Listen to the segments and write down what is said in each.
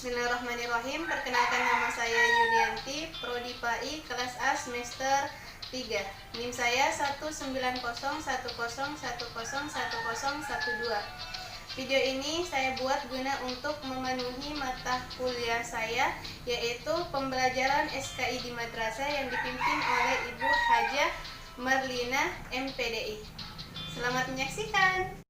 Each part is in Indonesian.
Bismillahirrahmanirrahim. Perkenalkan, nama saya Yulianti, Prodi PAI kelas A semester 3. NIM saya 19010101012. Video ini saya buat guna untuk memenuhi mata kuliah saya, yaitu pembelajaran SKI di madrasah yang dipimpin oleh Ibu Hajah Marlina MPDI. Selamat menyaksikan.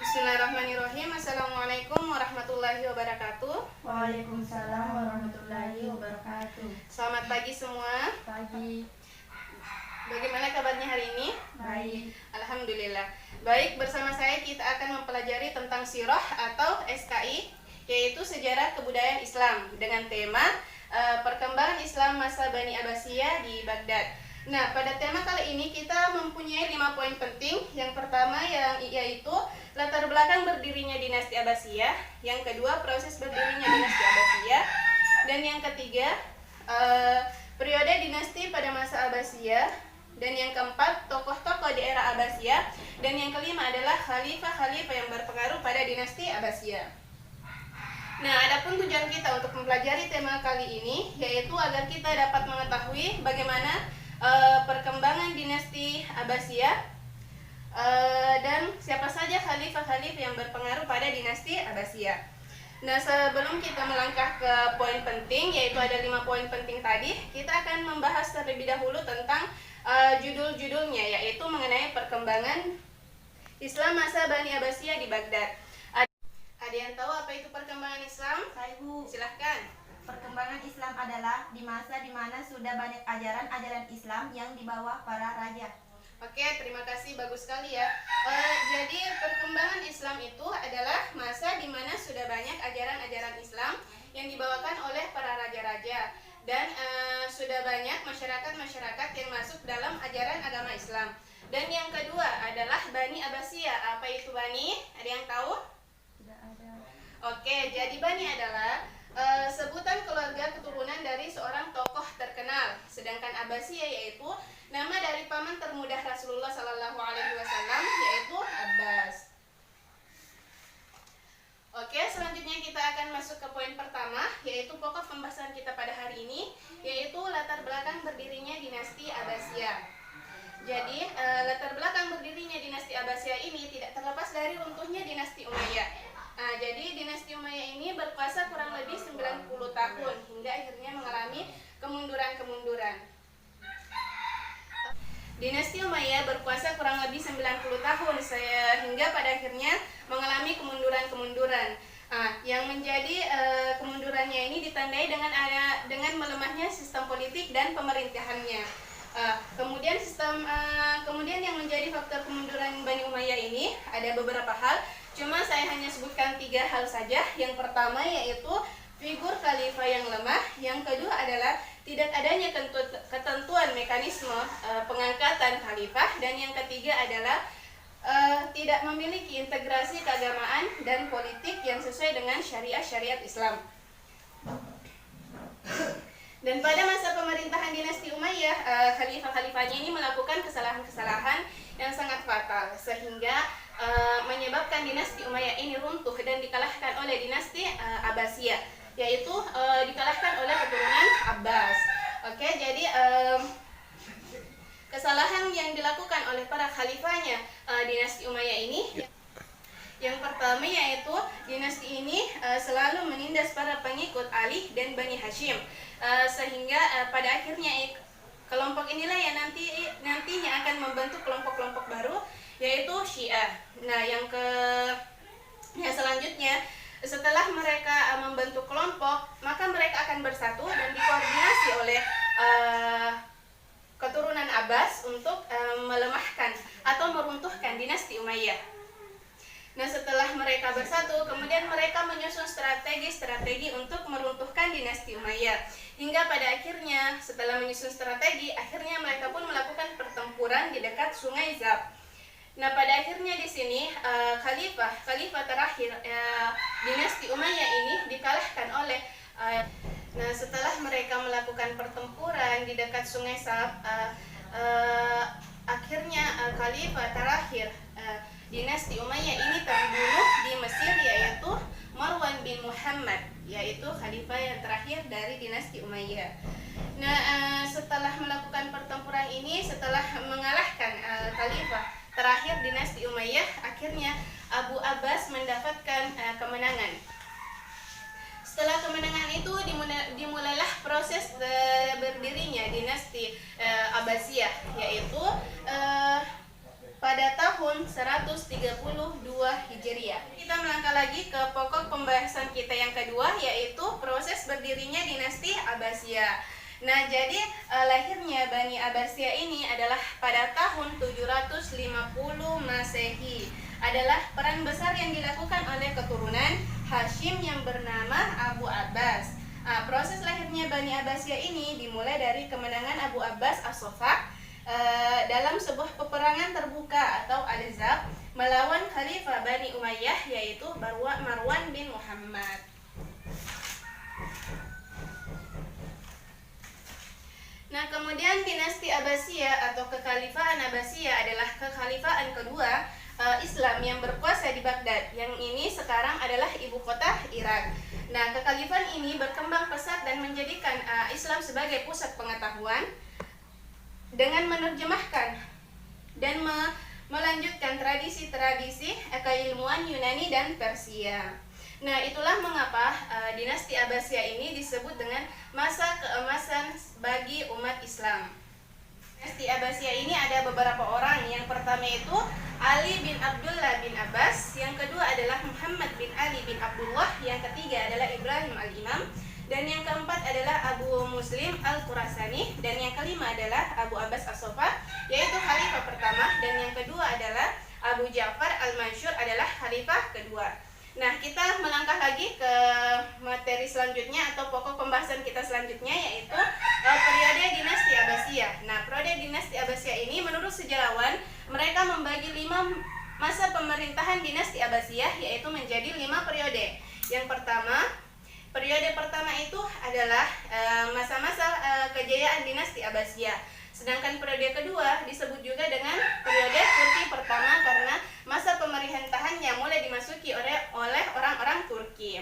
Bismillahirrahmanirrahim. Assalamualaikum warahmatullahi wabarakatuh. Waalaikumsalam warahmatullahi wabarakatuh. Selamat pagi semua. Pagi. Bagaimana kabarnya hari ini? Baik. Alhamdulillah. Baik, bersama saya kita akan mempelajari tentang sirah atau SKI, yaitu sejarah kebudayaan Islam, dengan tema perkembangan Islam masa Bani Abbasiyah di Baghdad. Nah, pada tema kali ini kita mempunyai 5 poin penting. Yang pertama yaitu latar belakang berdirinya dinasti Abbasiyah, yang kedua proses berdirinya dinasti Abbasiyah, dan yang ketiga periode dinasti pada masa Abbasiyah, dan yang keempat tokoh-tokoh di era Abbasiyah, dan yang kelima adalah khalifah-khalifah yang berpengaruh pada dinasti Abbasiyah. Nah, adapun tujuan kita untuk mempelajari tema kali ini yaitu agar kita dapat mengetahui bagaimana perkembangan dinasti Abbasiyah dan siapa saja khalifah-khalifah yang berpengaruh pada dinasti Abbasiyah. Nah, sebelum kita melangkah ke poin penting, yaitu ada 5 poin penting tadi, kita akan membahas terlebih dahulu tentang judul-judulnya, yaitu mengenai perkembangan Islam masa Bani Abbasiyah di Baghdad. Ada yang tahu apa itu perkembangan Islam? Saya, Bu. Silahkan. Perkembangan Islam adalah di masa di mana sudah banyak ajaran-ajaran Islam yang dibawa para raja. Oke, terima kasih, bagus sekali ya. Jadi perkembangan Islam itu adalah masa di mana sudah banyak ajaran-ajaran Islam yang dibawakan oleh para raja-raja, dan sudah banyak masyarakat-masyarakat yang masuk dalam ajaran agama Islam. Dan yang kedua adalah Bani Abbasiyah. Apa itu Bani? Ada yang tahu? Tidak ada. Oke, jadi Bani adalah sebutan keluarga keturunan dari seorang tokoh terkenal. Sedangkan Abbasiyah yaitu nama dari paman termuda Rasulullah Sallallahu Alaihi Wasallam, yaitu Abbas. Oke, selanjutnya kita akan masuk ke poin pertama, yaitu pokok pembahasan kita pada hari ini, yaitu latar belakang berdirinya dinasti Abbasiyah. Jadi, latar belakang berdirinya dinasti Abbasiyah ini tidak terlepas dari runtuhnya dinasti Umayyah. Jadi dinasti Umayyah ini berkuasa kurang lebih 90 tahun hingga akhirnya mengalami kemunduran-kemunduran. Dinasti Umayyah berkuasa kurang lebih 90 tahun sehingga pada akhirnya mengalami kemunduran-kemunduran. Yang menjadi kemundurannya ini ditandai dengan melemahnya sistem politik dan pemerintahannya. Kemudian yang menjadi faktor kemunduran Bani Umayyah ini ada beberapa hal. Cuma saya hanya sebutkan 3 hal saja. Yang pertama yaitu figur khalifah yang lemah. Yang kedua adalah tidak adanya ketentuan mekanisme pengangkatan khalifah. Dan yang ketiga adalah tidak memiliki integrasi keagamaan dan politik yang sesuai dengan syariat Islam. Dan pada masa pemerintahan dinasti Umayyah, khalifah-khalifahnya ini melakukan kesalahan-kesalahan yang sangat fatal sehingga menyebabkan dinasti Umayyah ini runtuh dan dikalahkan oleh dinasti Abbasiyah, yaitu dikalahkan oleh keturunan Abbas. Oke, jadi kesalahan yang dilakukan oleh para khalifahnya dinasti Umayyah ini, yang pertama yaitu dinasti ini selalu menindas para pengikut Ali dan Bani Hashim, sehingga pada akhirnya kelompok inilah yang nantinya akan membentuk kelompok-kelompok baru, yaitu Syiah. Nah, yang selanjutnya, setelah mereka membentuk kelompok, maka mereka akan bersatu dan dikoordinasi oleh keturunan Abbas untuk melemahkan atau meruntuhkan dinasti Umayyah. Nah, setelah mereka bersatu, kemudian mereka menyusun strategi untuk meruntuhkan dinasti Umayyah. Hingga pada akhirnya, setelah menyusun strategi, akhirnya mereka pun melakukan pertempuran di dekat Sungai Zab. Nah, pada akhirnya di sini khalifah terakhir dinasti Umayyah ini dikalahkan oleh nah, setelah mereka melakukan pertempuran di dekat Sungai Zab, akhirnya khalifah terakhir dinasti Umayyah ini terbunuh di Mesir, yaitu Marwan bin Muhammad, yaitu khalifah yang terakhir dari dinasti Umayyah. Nah, setelah melakukan pertempuran ini, setelah mengalahkan khalifah terakhir dinasti Umayyah, akhirnya Abu Abbas mendapatkan kemenangan. Setelah kemenangan itu dimulailah proses berdirinya dinasti Abbasiyah, yaitu pada tahun 132 Hijriah. Kita melangkah lagi ke pokok pembahasan kita yang kedua, yaitu proses berdirinya dinasti Abbasiyah. Nah, jadi lahirnya Bani Abbasiyah ini adalah pada tahun 750 Masehi. Adalah peran besar yang dilakukan oleh keturunan Hashim yang bernama Abu Abbas. Proses lahirnya Bani Abbasiyah ini dimulai dari kemenangan Abu Abbas As-Sofa dalam sebuah peperangan terbuka atau Al-Zab melawan Khalifah Bani Umayyah, yaitu Marwan bin Muhammad. Nah, kemudian dinasti Abbasiyah atau kekhalifahan Abbasiyah adalah kekhalifahan kedua Islam yang berkuasa di Baghdad, yang ini sekarang adalah ibu kota Irak. Nah, kekhalifahan ini berkembang pesat dan menjadikan Islam sebagai pusat pengetahuan dengan menerjemahkan dan melanjutkan tradisi-tradisi keilmuan Yunani dan Persia. Nah, itulah mengapa dinasti Abbasiyah ini disebut dengan masa keemasan bagi umat Islam. Dinasti Abbasiyah ini ada beberapa orang. Yang pertama itu Ali bin Abdullah bin Abbas, yang kedua adalah Muhammad bin Ali bin Abdullah, yang ketiga adalah Ibrahim al-Imam, dan yang keempat adalah Abu Muslim al-Khurasani, dan yang kelima adalah Abu Abbas As-Sofa, yaitu khalifah pertama, dan yang kedua adalah Abu Ja'far al-Mansur adalah khalifah kedua. Nah, kita melangkah lagi ke materi selanjutnya atau pokok pembahasan kita selanjutnya, yaitu periode dinasti Abbasiyah. Nah, periode dinasti Abbasiyah ini menurut sejarawan mereka membagi 5 masa pemerintahan dinasti Abbasiyah, yaitu menjadi 5 periode. Yang pertama, periode pertama itu adalah masa-masa kejayaan dinasti Abbasiyah. Sedangkan periode kedua disebut juga dengan periode Turki pertama karena masa pemerintahannya mulai dimasuki oleh orang-orang Turki.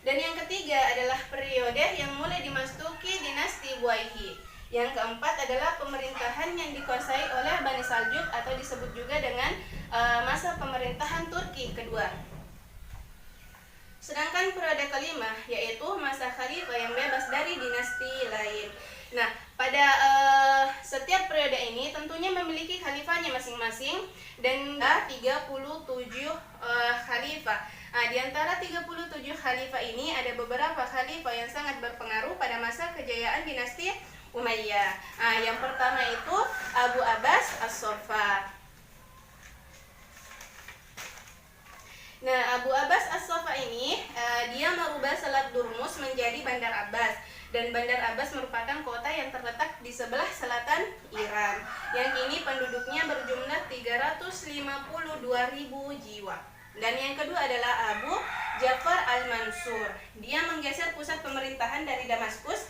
Dan yang ketiga adalah periode yang mulai dimasuki dinasti Buayhi. Yang keempat adalah pemerintahan yang dikuasai oleh Bani Saljuk atau disebut juga dengan masa pemerintahan Turki kedua. Sedangkan periode kelima yaitu masa khalifah yang bebas dari dinasti lain. Nah, pada setiap periode ini tentunya memiliki khalifahnya masing-masing dan 37 khalifah. Di antara 37 khalifah ini ada beberapa khalifah yang sangat berpengaruh pada masa kejayaan dinasti Umayyah. Yang pertama itu Abu Abbas As-Sofa. Nah, Abu Abbas As-Sofa ini dia merubah Selat Durmus menjadi Bandar Abbas, dan Bandar Abbas merupakan kota yang terletak di sebelah selatan Iran, yang kini penduduknya berjumlah 352.000 jiwa. Dan yang kedua adalah Abu Ja'far al-Mansur. Dia menggeser pusat pemerintahan dari Damaskus,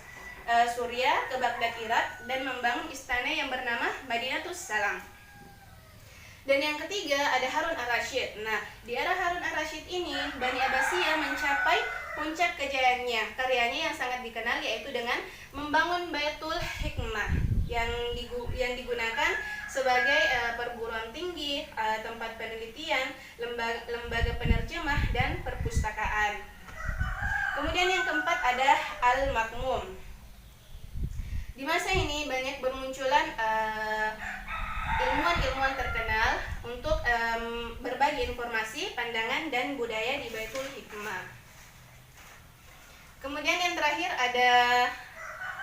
Suriah ke Baghdad, Irak, dan membangun istana yang bernama Madinatus Salam. Dan yang ketiga ada Harun ar-Rasyid. Nah, di era Harun ar-Rasyid ini Bani Abbasiyah mencapai puncak kejayaannya. Karyanya yang sangat dikenal yaitu dengan membangun Baitul Hikmah yang digunakan sebagai perguruan tinggi, tempat penelitian, lembaga penerjemah, dan perpustakaan. Kemudian yang keempat ada Al-Makmum. Di masa ini banyak bermunculan ilmuwan-ilmuwan terkenal untuk berbagi informasi, pandangan, dan budaya di Baitul Hikmah. Kemudian yang terakhir ada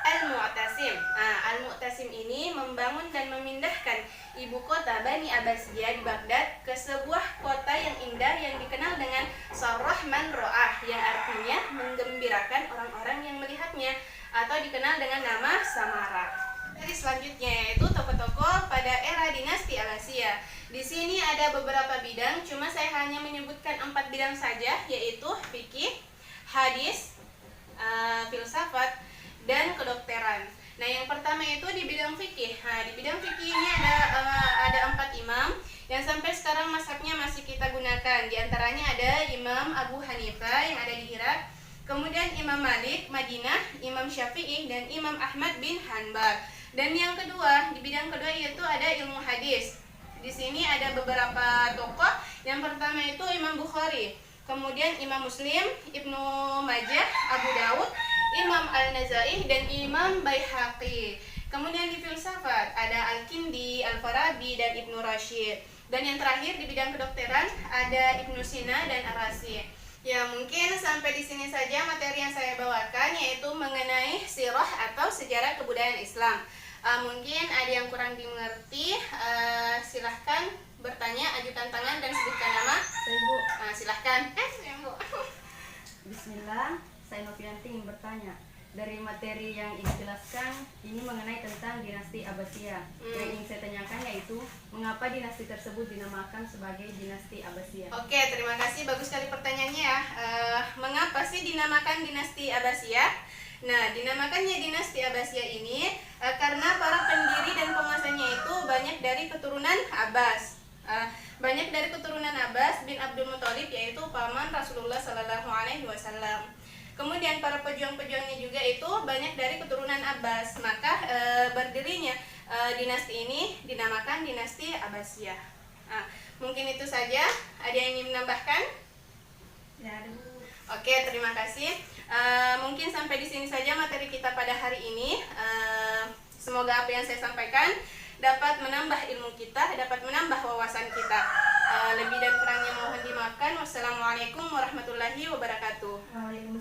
Al-Mu'tasim. Al-Mu'tasim ini membangun dan memindahkan ibu kota Bani Abbasiyah di Baghdad ke sebuah kota yang indah yang dikenal dengan Sarrah Man Ro'ah, yang artinya menggembirakan orang-orang yang melihatnya, atau dikenal dengan nama Samara. Jadi selanjutnya yaitu tokoh-tokoh pada era dinasti Abbasiyah. Di sini ada beberapa bidang, cuma saya hanya menyebutkan 4 bidang saja, yaitu fikih, hadis, filsafat, dan kedokteran. Nah, yang pertama itu di bidang fikih. Di bidang fikih ini ada 4 imam yang sampai sekarang mazhabnya masih kita gunakan. Di antaranya ada Imam Abu Hanifah yang ada di Irak. Kemudian Imam Malik Madinah, Imam Syafi'i, dan Imam Ahmad bin Hanbal. Dan yang kedua, di bidang kedua yaitu ada ilmu hadis. Di sini ada beberapa tokoh. Yang pertama itu Imam Bukhari, kemudian Imam Muslim, Ibnu Majah, Abu Daud, Imam Al-Nazai, dan Imam Baihaqi. Kemudian di filsafat ada Al-Kindi, Al-Farabi, dan Ibnu Rashid. Dan yang terakhir di bidang kedokteran ada Ibnu Sina dan Ar-Razi. Ya, mungkin sampai di sini saja materi yang saya bawakan, yaitu mengenai sirah atau sejarah kebudayaan Islam. Mungkin ada yang kurang dimengerti, silahkan bertanya, ajukan tangan dan sebutkan nama. Saya Bu. Silahkan. Bu. Bismillah, saya Novianti ingin bertanya. Dari materi yang Ibu jelaskan, ini mengenai tentang dinasti Abbasiyah. Yang ingin saya tanyakan yaitu, mengapa dinasti tersebut dinamakan sebagai dinasti Abbasiyah? Oke, terima kasih. Bagus sekali pertanyaannya ya. Mengapa sih dinamakan dinasti Abbasiyah? Nah, dinamakannya dinasti Abbasiyah ini karena para pendiri dan penguasanya itu banyak dari keturunan Abbas. Banyak dari keturunan Abbas bin Abdul Muthalib, yaitu paman Rasulullah Shallallahu Alaihi Wasallam. Kemudian para pejuang-pejuangnya juga itu banyak dari keturunan Abbas. Maka berdirinya dinasti ini dinamakan dinasti Abbasiyah. Mungkin itu saja. Ada yang ingin menambahkan? Ya, ada Bu. Oke, terima kasih. Mungkin sampai di sini saja materi kita pada hari ini. Semoga apa yang saya sampaikan dapat menambah ilmu kita, dapat menambah wawasan kita. Lebih dan kurangnya mohon dimaafkan. Wassalamualaikum warahmatullahi wabarakatuh. Waalaikumsalam.